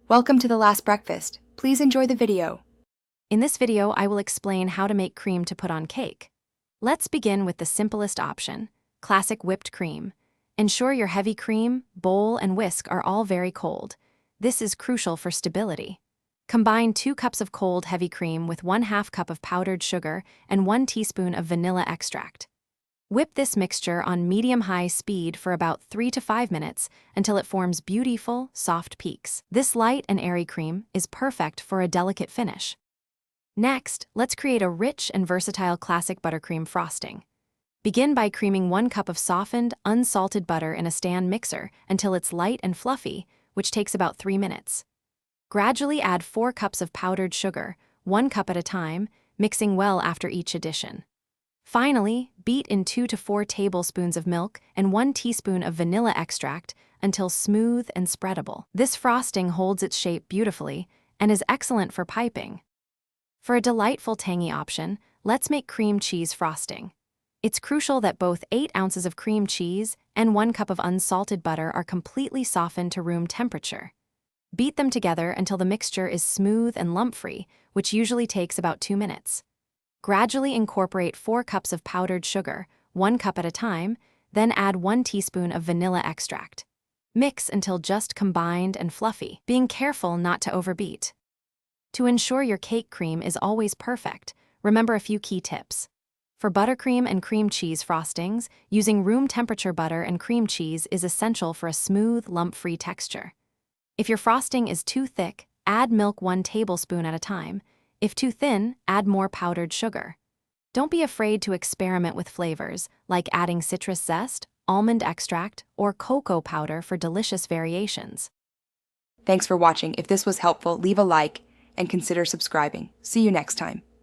Welcome to the last breakfast. Please enjoy the video. In this video, I will explain how to make cream to put on cake. Let's begin with the simplest option, classic whipped cream. Ensure your heavy cream, bowl, and whisk are all very cold. This is crucial for stability. Combine 2 cups of cold heavy cream with 1/2 cup of powdered sugar and 1 teaspoon of vanilla extract. Whip this mixture on medium-high speed for about 3 to 5 minutes until it forms beautiful, soft peaks. This light and airy cream is perfect for a delicate finish. Next, let's create a rich and versatile classic buttercream frosting. Begin by creaming 1 cup of softened, unsalted butter in a stand mixer until it's light and fluffy, which takes about 3 minutes. Gradually add 4 cups of powdered sugar, 1 cup at a time, mixing well after each addition. Finally, beat in 2 to 4 tablespoons of milk and 1 teaspoon of vanilla extract until smooth and spreadable. This frosting holds its shape beautifully and is excellent for piping. For a delightful tangy option, let's make cream cheese frosting. It's crucial that both 8 ounces of cream cheese and 1 cup of unsalted butter are completely softened to room temperature. Beat them together until the mixture is smooth and lump-free, which usually takes about 2 minutes. Gradually incorporate 4 cups of powdered sugar, 1 cup at a time, then add 1 teaspoon of vanilla extract. Mix until just combined and fluffy, being careful not to overbeat. To ensure your cake cream is always perfect, remember a few key tips. For buttercream and cream cheese frostings, using room temperature butter and cream cheese is essential for a smooth, lump-free texture. If your frosting is too thick, add milk 1 tablespoon at a time. If too thin, add more powdered sugar. Don't be afraid to experiment with flavors, like adding citrus zest, almond extract, or cocoa powder for delicious variations. Thanks for watching. If this was helpful, leave a like and consider subscribing. See you next time.